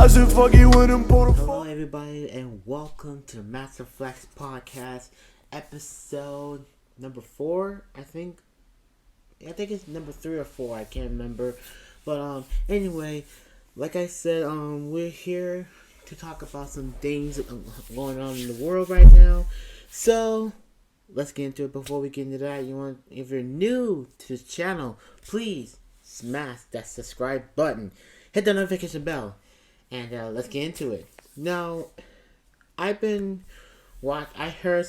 I said fuck it with him, pull the Hello everybody and welcome to the MasterFlex Podcast, episode number 4, I think it's number 3 or 4, I can't remember. But anyway, like I said, we're here to talk about some things going on in the world right now. So let's get into it. Before we get into that, if you're new to the channel, please smash that subscribe button, hit the notification bell, and let's get into it. Now, I heard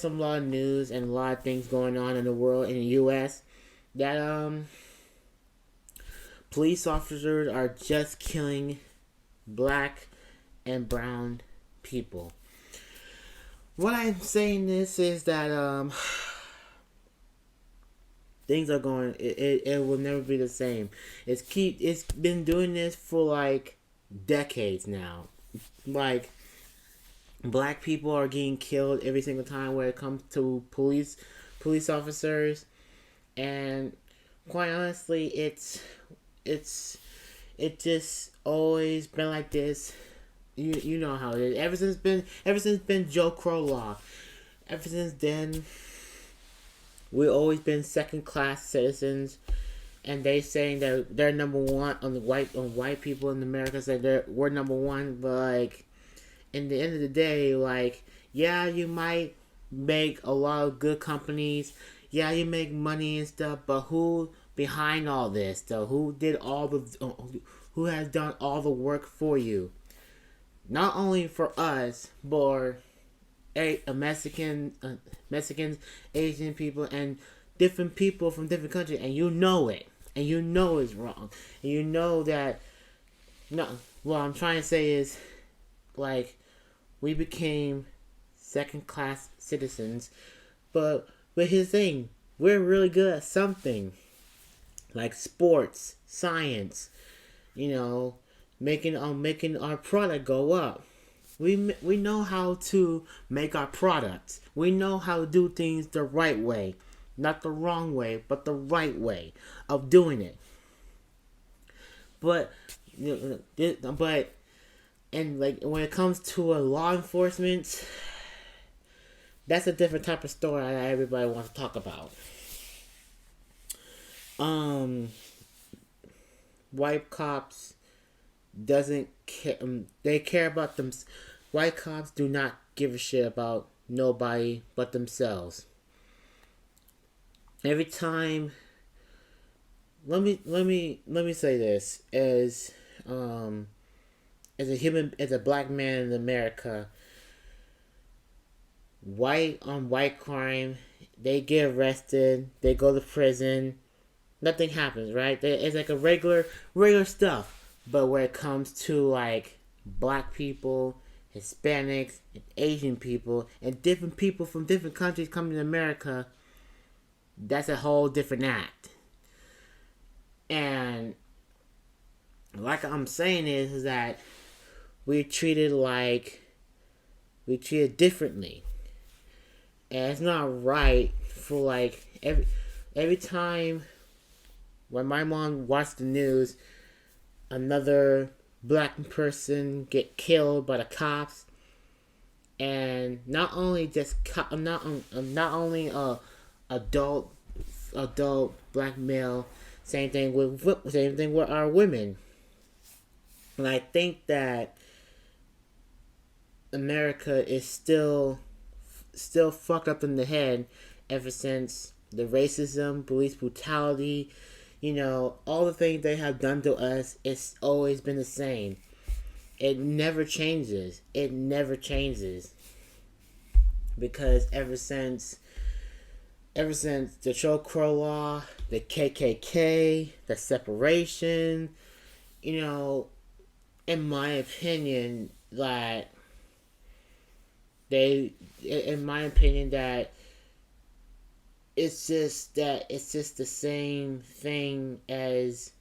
a lot of news and a lot of things going on in the world, in the U.S., that police officers are just killing black and brown people. What I'm saying this is that things are going. It will never be the same. It's been doing this for like decades now. Like, black people are getting killed every single time when it comes to police officers, and quite honestly, it's just always been like this. You know how it is. Ever since been Joe Crow law. Ever since then, we've always been second class citizens, and they saying that they're number one on white people in America. Say we're number one, but like, in the end of the day, like, yeah, you might make a lot of good companies, yeah, you make money and stuff, but who behind all this though? Who has done all the work for you? Not only for us, but Mexicans, Asian people, and different people from different countries, and you know it, and you know it's wrong, and you know that. No, what I'm trying to say is, like, we became second-class citizens, but here's the thing: we're really good at something, like sports, science, making our product go up. We know how to make our products. We know how to do things the right way. Not the wrong way, but the right way of doing it. But, and like, when it comes to law enforcement, that's a different type of story that everybody wants to talk about. White cops doesn't care. They care about them. White cops do not give a shit about nobody but themselves. Every time, let me say this as a black man in America, white on white crime, they get arrested, they go to prison, nothing happens, right? It's like a regular stuff. But when it comes to like black people, Hispanics, and Asian people, and different people from different countries coming to America, that's a whole different act. And like I'm saying is that we're treated differently. And it's not right for, like, every time when my mom watched the news, another black person get killed by the cops, and not only adult black male, same thing with our women. And I think that America is still fucked up in the head ever since the racism, police brutality, all the things they have done to us. It's always been the same. It never changes. Because ever since the Joe Crow law, the KKK, the separation, in my opinion, that it's just the same thing as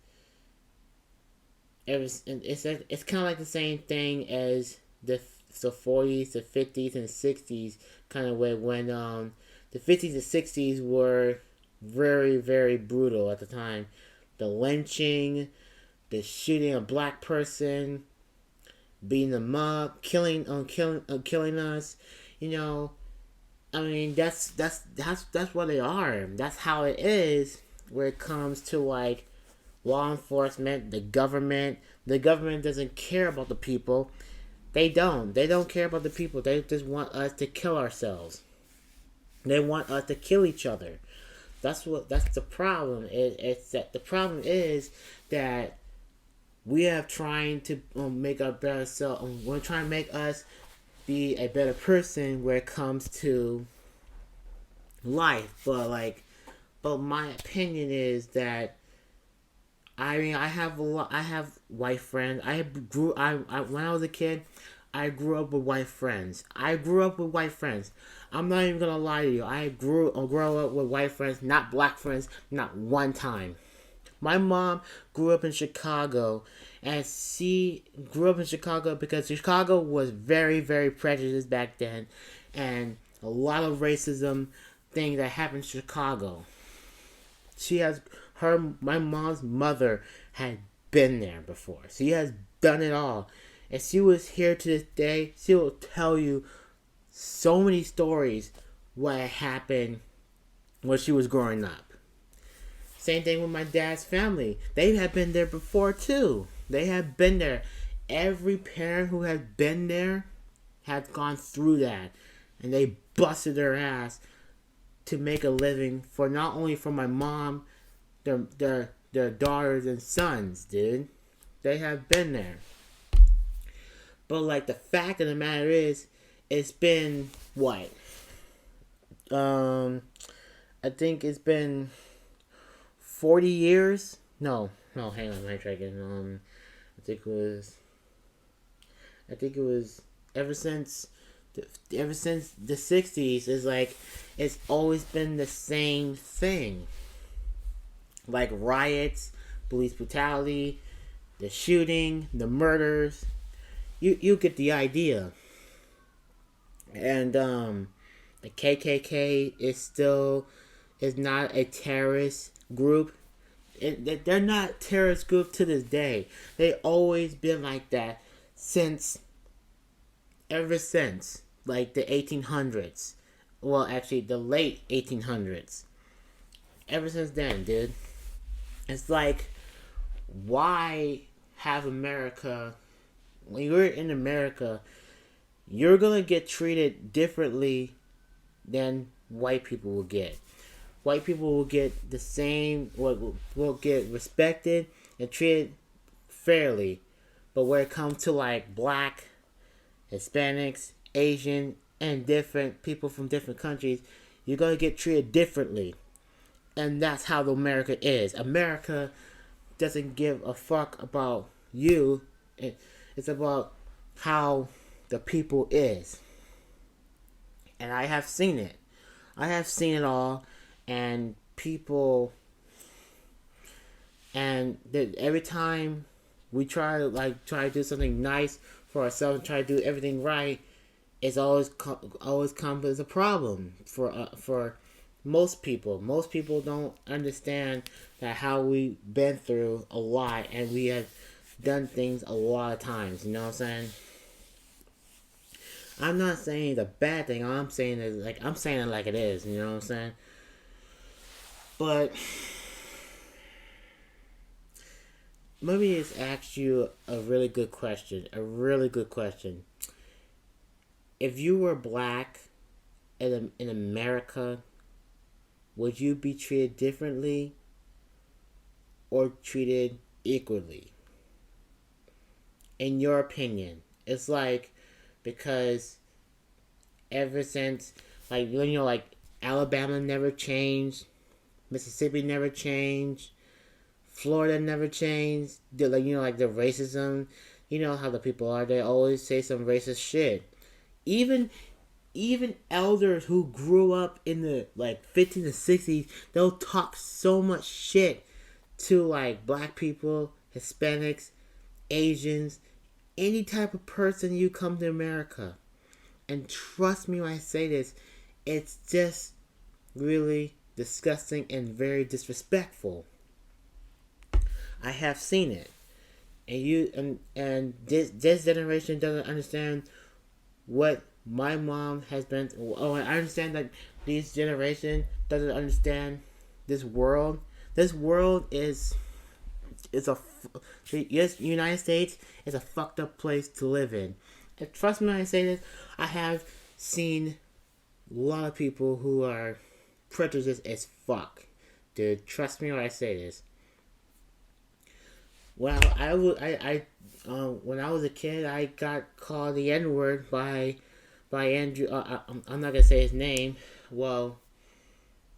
it's kind of like the same thing as the 40s, the 50s, and 60s kind of way, when the 50s and 60s were very, very brutal at the time. The lynching, the shooting a black person, beating them up, killing us. You know, I mean, that's what they are. That's how it is when it comes to like law enforcement, the government. The government doesn't care about the people. They don't. They don't care about the people. They just want us to kill ourselves. They want us to kill each other. That's the problem. It's that the problem is that we are trying to make a better self. We're trying to make us be a better person when it comes to life. But my opinion is that I mean I have a lot. I have white friends. I when I was a kid, I grew up with white friends. I'm not even gonna lie to you. I grew up with white friends, not black friends, not one time. My mom grew up in Chicago, and she grew up in Chicago because Chicago was very, very prejudiced back then, and a lot of racism things that happened in Chicago. My mom's mother had been there before. She has done it all. If she was here to this day, she will tell you so many stories what happened when she was growing up. Same thing with my dad's family. They had been there before too. They had been there. Every parent who has been there had gone through that. And they busted their ass to make a living for not only for my mom, their daughters and sons, dude. They have been there. But like the fact of the matter is, it's been what? I think it's been 40 years. No, hang on, let me try again. I think it was ever since the 60s. Is like it's always been the same thing. Like riots, police brutality, the shooting, the murders. You get the idea. And the KKK is not a terrorist group. They're not a terrorist group to this day. They always been like that ever since like the 1800s. Well, actually, the late 1800s. Ever since then, dude. It's like, why have America? When you're in America, you're gonna get treated differently than white people will get. White people will get the same, will get respected and treated fairly. But when it comes to like black, Hispanics, Asian, and different people from different countries, you're gonna get treated differently. And that's how America is. America doesn't give a fuck about you. It's about how the people is. And I have seen it. I have seen it all. And people... And every time we try to do something nice for ourselves and try to do everything right, it's always comes as a problem for most people. Most people don't understand that how we've been through a lot and we have done things a lot of times. You know what I'm saying? I'm not saying the bad thing. All I'm saying is I'm saying it like it is. You know what I'm saying? But let me just ask you a really good question. If you were black in America, would you be treated differently or treated equally? In your opinion. It's like, because ever since, Alabama never changed, Mississippi never changed, Florida never changed. The racism. You know how the people are. They always say some racist shit. Even elders who grew up in the 50s and 60s, they'll talk so much shit to black people, Hispanics, Asians, any type of person you come to America. And trust me when I say this, it's just really disgusting and very disrespectful. I have seen it. and this generation doesn't understand what my mom has been. Oh, I understand that this generation doesn't understand this world. This world is a yes, United States is a fucked up place to live in. And trust me when I say this, I have seen a lot of people who are prejudiced as fuck. Dude, trust me when I say this. Well, when I was a kid, I got called the N word by Andrew. I'm not gonna say his name. Well,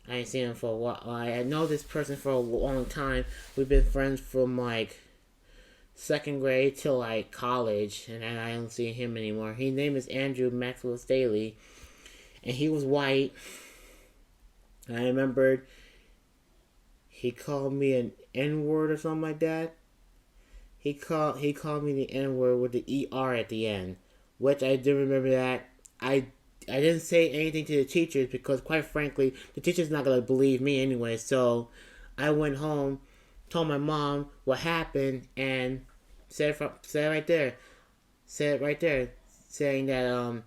I ain't seen him for a while. I know this person for a long time. We've been friends from like second grade till like college, and I don't see him anymore. His name is Andrew Maxwell Staley, and he was white. And I remembered he called me an N word or something like that. He called me the N word with the ER at the end, which I do remember that. I didn't say anything to the teachers because, quite frankly, the teacher's not gonna believe me anyway. So I went home, told my mom what happened, and said it right there, saying that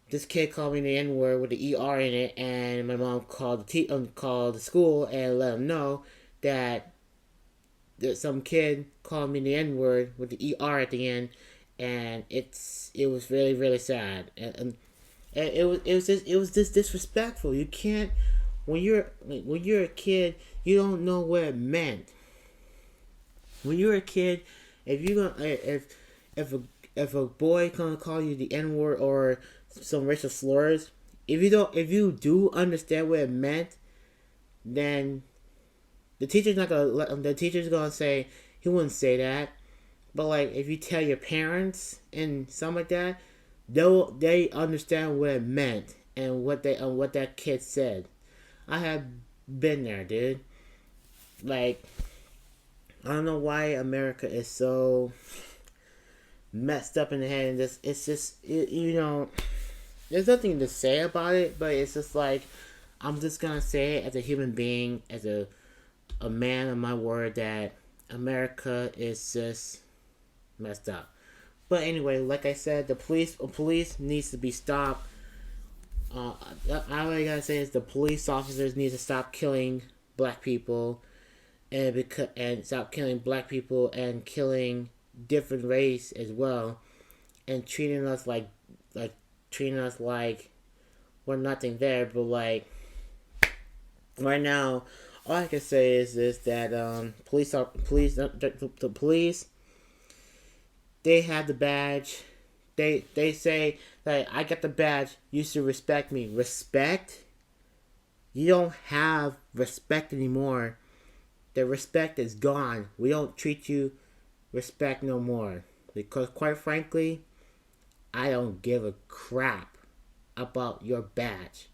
this kid called me the N word with the ER in it, and my mom called the school and let them know that some kid called me the N word with the ER at the end, and it was really really sad. And it was just disrespectful. You can't when you're a kid, you don't know what it meant. When you're a kid, if a boy gonna call you the N word or some racial slurs, if you do understand what it meant, then the teacher's not gonna the teacher's gonna say he wouldn't say that. But like if you tell your parents and something like that, they understand what it meant and what that kid said. I have been there, dude. Like, I don't know why America is so messed up in the head, and it's just there's nothing to say about it, but it's just like I'm just gonna say it as a human being, as a man of my word, that America is just messed up. But anyway, like I said, the police needs to be stopped. All I gotta say is the police officers need to stop killing black people, and stop killing black people and killing different race as well, and treating us like we're nothing there. But like right now, all I can say is this: that the police. They have the badge. They say that I got the badge. You should respect me. Respect? You don't have respect anymore. The respect is gone. We don't treat you respect no more. Because quite frankly, I don't give a crap about your badge.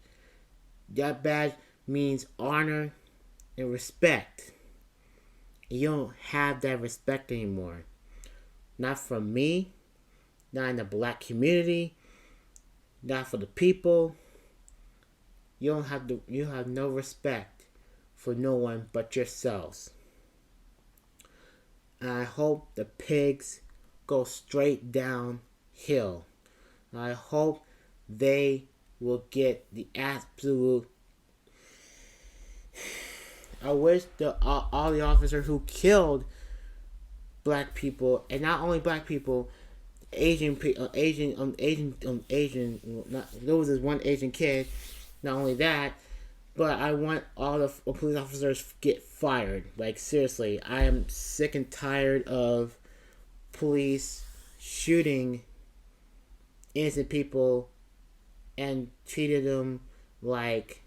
That badge means honor and respect. You don't have that respect anymore. Not from me, not in the black community, not for the people. You have no respect for no one but yourselves. And I hope the pigs go straight downhill. I hope they will get the absolute. I wish all the officers who killed black people, and not only black people, Asian. There was this one Asian kid. Not only that, but I want all the police officers get fired. Like seriously, I am sick and tired of police shooting innocent people and treating them like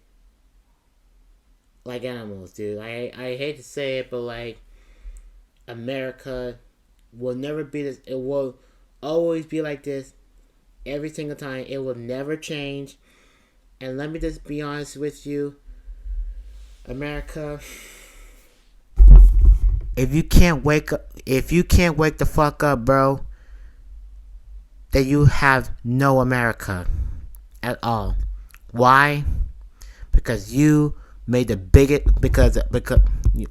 animals, dude. I hate to say it, but like, America will never be this. It will always be like this every single time. It will never change. And let me just be honest with you, America. If you can't wake the fuck up, bro, then you have no America at all. Why? Because you made the biggest, because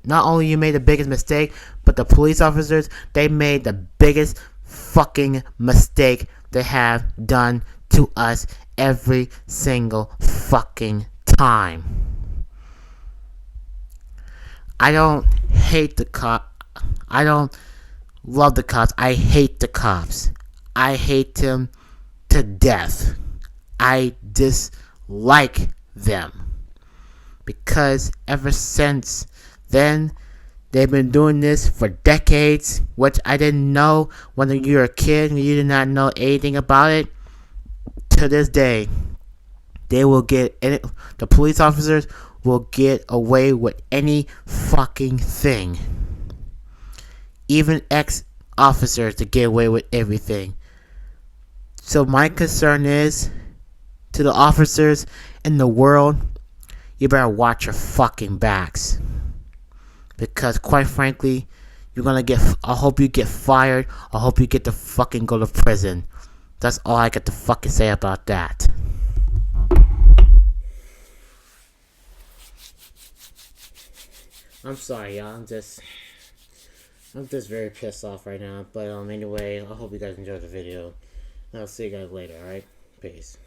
not only you made the biggest mistake, But the police officers, they made the biggest fucking mistake they have done to us every single fucking time. I don't hate the cop. I don't love the cops. I hate the cops. I hate them to death. I dislike them. Because ever since then, they've been doing this for decades, which I didn't know when you were a kid and you did not know anything about it. To this day, they will get the police officers will get away with any fucking thing. Even ex-officers to get away with everything. So my concern is, to the officers in the world, you better watch your fucking backs. Because quite frankly, I hope you get fired. I hope you get to fucking go to prison. That's all I got to fucking say about that. I'm sorry, y'all. I'm just very pissed off right now. But anyway, I hope you guys enjoyed the video. I'll see you guys later, alright? Peace.